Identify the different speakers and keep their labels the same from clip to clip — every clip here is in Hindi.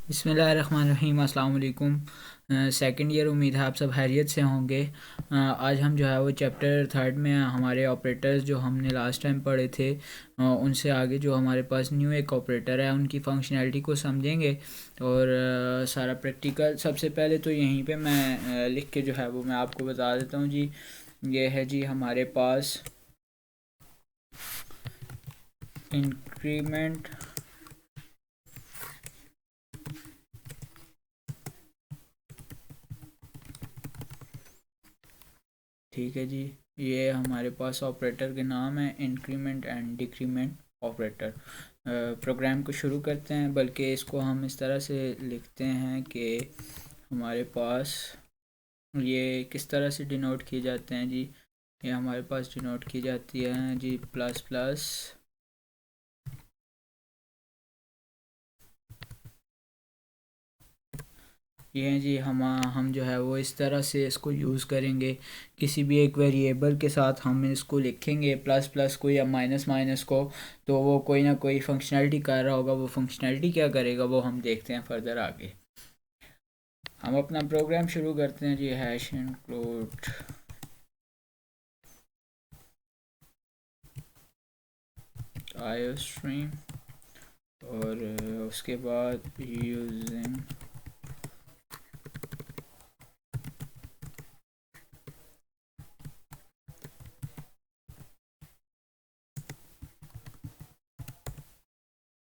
Speaker 1: बिस्मिल्लाहिर्रहमानिर्रहीम। अस्सलाम वालेकुम। सेकंड ईयर, उम्मीद है आप सब खैरियत से होंगे। आज हम जो है वो चैप्टर थर्ड में हमारे ऑपरेटर्स जो हमने लास्ट टाइम पढ़े थे उनसे आगे जो हमारे पास न्यू एक ऑपरेटर है उनकी फंक्शनैलिटी को समझेंगे। और सारा प्रैक्टिकल सबसे पहले तो यहीं पे मैं लिख के जो है वो मैं आपको बता देता हूँ जी। ये है जी हमारे पास इंक्रीमेंट, ठीक है जी। ये हमारे पास ऑपरेटर के नाम है increment and decrement operator. Program को शुरू करते हैं, बल्कि इसको हम इस तरह से लिखते हैं कि हमारे पास ये किस तरह से डिनोट किए जाते हैं जी। ये हमारे पास डिनोट की जाती है जी प्लस प्लस। ये हैं जी हम जो है वो इस तरह से इसको यूज़ करेंगे। किसी भी एक वेरिएबल के साथ हम इसको लिखेंगे प्लस प्लस को या माइनस माइनस को, तो वो कोई ना कोई फंक्शनैलिटी कर रहा होगा। वो फंक्शनैलिटी क्या करेगा वो हम देखते हैं फर्दर आगे। हम अपना प्रोग्राम शुरू करते हैं जी। हैश इंक्लूड आईओस्ट्रीम और उसके बाद यूजिंग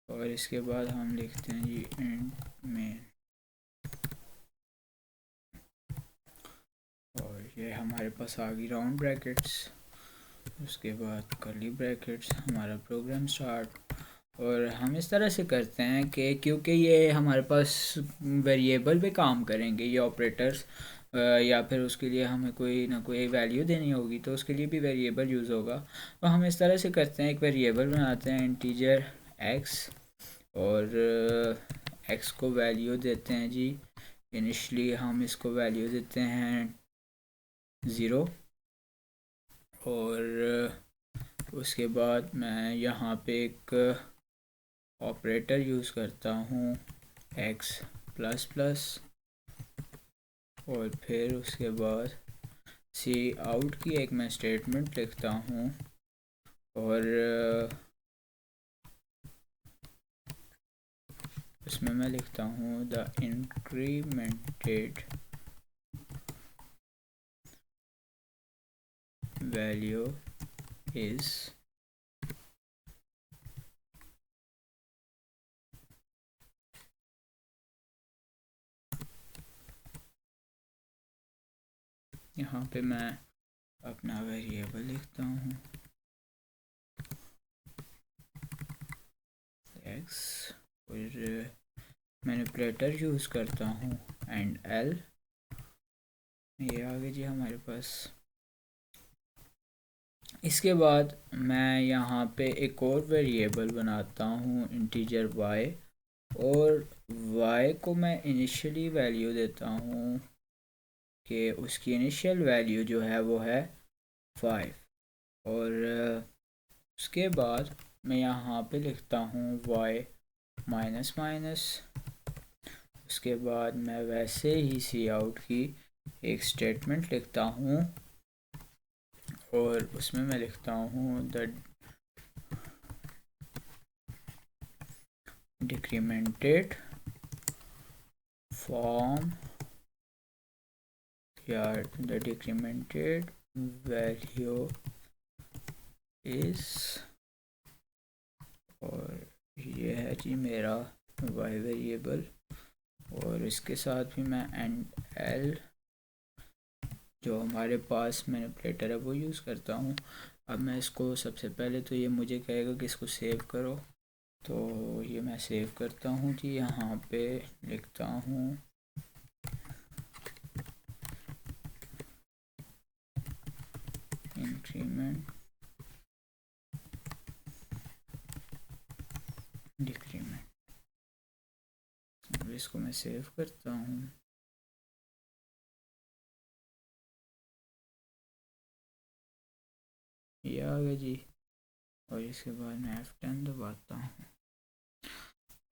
Speaker 1: और इसके बाद हम लिखते हैं जी एंड में। और ये हमारे पास आ गई राउंड ब्रैकेट्स, उसके बाद कर्ली ब्रैकेट्स, हमारा प्रोग्राम स्टार्ट। और हम इस तरह से करते हैं कि क्योंकि ये हमारे पास वेरिएबल पे काम करेंगे ये ऑपरेटर्स, या फिर उसके लिए हमें कोई ना कोई वैल्यू देनी होगी, तो उसके लिए भी वेरिएबल यूज़ होगा। तो हम इस तरह से करते हैं, एक वेरिएबल बनाते हैं इंटीजर एक्स, और एक्स को वैल्यू देते हैं जी। इनिशली हम इसको वैल्यू देते हैं 0। और उसके बाद मैं यहाँ पे एक ऑपरेटर यूज़ करता हूँ एक्स प्लस प्लस, और फिर उसके बाद सी आउट की एक मैं स्टेटमेंट लिखता हूँ। और उसमें मैं लिखता हूँ द इंक्रीमेंटेड वैल्यू इज़ यहाँ पे मैं अपना वेरिएबल लिखता हूँ एक्स, और मैनिपुलेटर यूज़ करता हूँ एंड एल। ये आ गया जी हमारे पास। इसके बाद मैं यहाँ पे एक और वेरिएबल बनाता हूँ इंटीजर y, और y को मैं इनिशियली वैल्यू देता हूँ कि उसकी इनिशियल वैल्यू जो है वो है 5। और उसके बाद मैं यहाँ पे लिखता हूँ y माइनस माइनस। उसके बाद मैं वैसे ही सी आउट की एक स्टेटमेंट लिखता हूँ, और उसमें मैं लिखता हूँ द डिक्रीमेंटेड फॉर्म या द डिक्रीमेंटेड वैल्यू इज। और ये है जी मेरा वाई वेरिएबल, और इसके साथ भी मैं एंड एल जो हमारे पास मैनिपुलेटर है वो यूज़ करता हूँ। अब मैं इसको सबसे पहले तो ये मुझे कहेगा कि इसको सेव करो, तो ये मैं सेव करता हूँ जी। यहाँ पे लिखता हूँ इंक्रीमेंट डिक्रीमेंट। अब इसको मैं सेव करता हूँ। ये आ गया जी। और इसके बाद मैं F10 दबाता हूँ।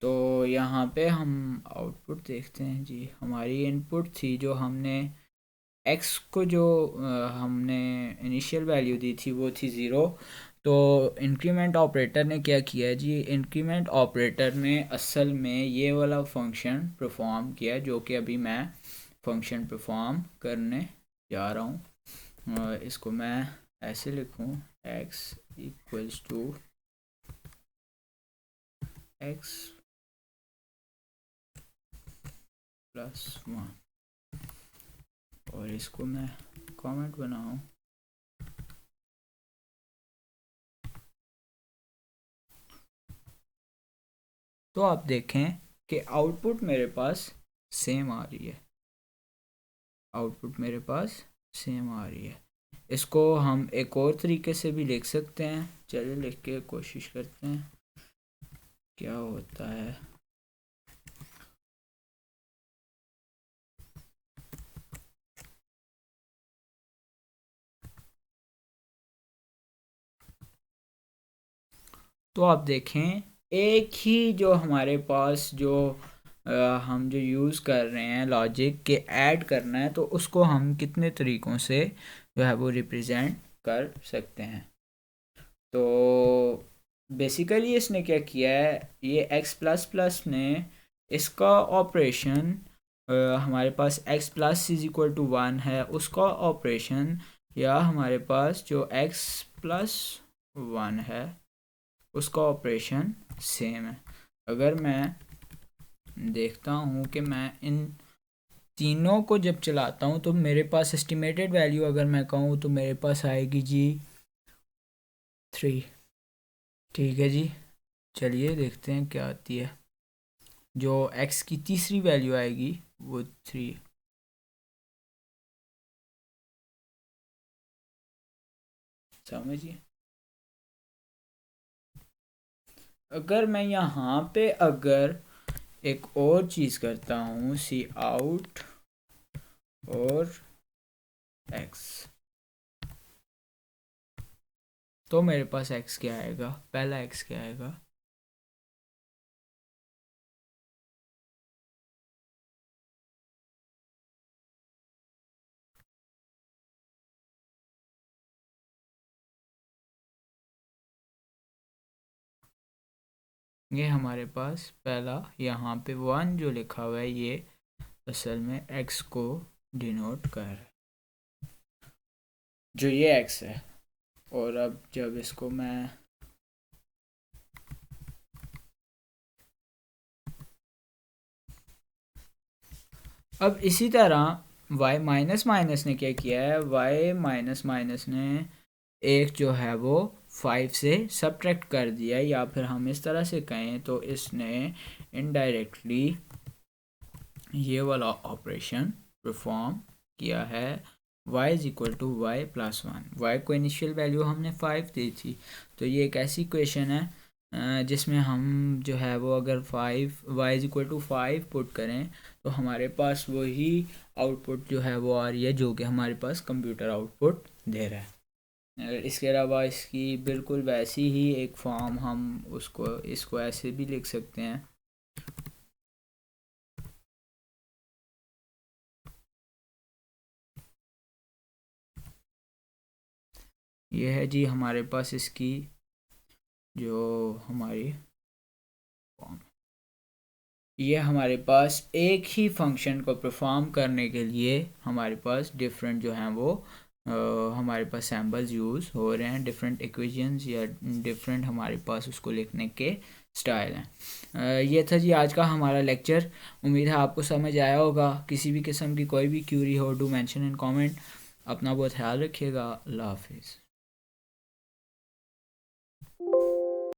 Speaker 1: तो यहाँ पे हम आउटपुट देखते हैं जी। हमारी इनपुट थी जो हमने एक्स को जो हमने इनिशियल वैल्यू दी थी वो थी ज़ीरो। तो इंक्रीमेंट ऑपरेटर ने क्या किया जी, इंक्रीमेंट ऑपरेटर ने असल में ये वाला फंक्शन परफॉर्म किया जो कि अभी मैं फंक्शन परफॉर्म करने जा रहा हूँ। इसको मैं ऐसे लिखूँ, x equals to x plus 1 और इसको मैं कमेंट बनाऊँ। तो आप देखें कि आउटपुट मेरे पास सेम आ रही है, आउटपुट मेरे पास सेम आ रही है। इसको हम एक और तरीके से भी लिख सकते हैं, चलिए लिख के कोशिश करते हैं क्या होता है। तो आप देखें एक ही जो हमारे पास जो हम जो यूज़ कर रहे हैं लॉजिक के ऐड करना है, तो उसको हम कितने तरीक़ों से जो है वो रिप्रेजेंट कर सकते हैं। तो बेसिकली इसने क्या किया है, ये x प्लस प्लस ने इसका ऑपरेशन हमारे पास x plus is equal to 1 है, उसका ऑपरेशन या हमारे पास जो x प्लस 1 है उसका ऑपरेशन सेम है। अगर मैं देखता हूँ कि मैं इन तीनों को जब चलाता हूँ तो मेरे पास एस्टिमेटेड वैल्यू अगर मैं कहूँ तो मेरे पास आएगी जी 3। ठीक है जी, चलिए देखते हैं क्या आती है। जो x की तीसरी वैल्यू आएगी वो 3। समझिए, अगर मैं यहाँ पे अगर एक और चीज़ करता हूँ सी आउट और x, तो मेरे पास x क्या आएगा, पहला x क्या आएगा, ये हमारे पास पहला यहाँ पे 1 जो लिखा हुआ है ये असल में x को डिनोट कर रहा है, जो ये x है। और अब जब इसको मैं अब इसी तरह y माइनस माइनस ने क्या किया है, y माइनस माइनस ने एक जो है वो 5 से सब्ट्रैक्ट कर दिया, या फिर हम इस तरह से कहें तो इसने इनडायरेक्टली ये वाला ऑपरेशन परफॉर्म किया है। y is equal to Y plus 1, y को इनिशियल वैल्यू हमने 5 दी थी, तो ये एक ऐसी इक्वेशन है जिसमें हम जो है वो अगर 5 y is equal to 5 put करें तो हमारे पास वही आउटपुट जो है वो आ रही है जो कि हमारे पास कंप्यूटर आउटपुट दे रहा है। इसके अलावा इसकी बिल्कुल वैसी ही एक फॉर्म हम इसको ऐसे भी लिख सकते हैं। ये है जी हमारे पास इसकी जो हमारी फॉर्म, ये हमारे पास एक ही फंक्शन को परफॉर्म करने के लिए हमारे पास डिफरेंट जो हैं वो हमारे पास सैम्पल्स यूज़ हो रहे हैं, डिफरेंट इक्वेशंस या डिफरेंट हमारे पास उसको लिखने के स्टाइल हैं। ये था जी आज का हमारा लेक्चर, उम्मीद है आपको समझ आया होगा। किसी भी किस्म की कोई भी क्यूरी हो डू मेंशन इन कमेंट। अपना बहुत ख्याल रखिएगा। अल्लाह हाफिज़।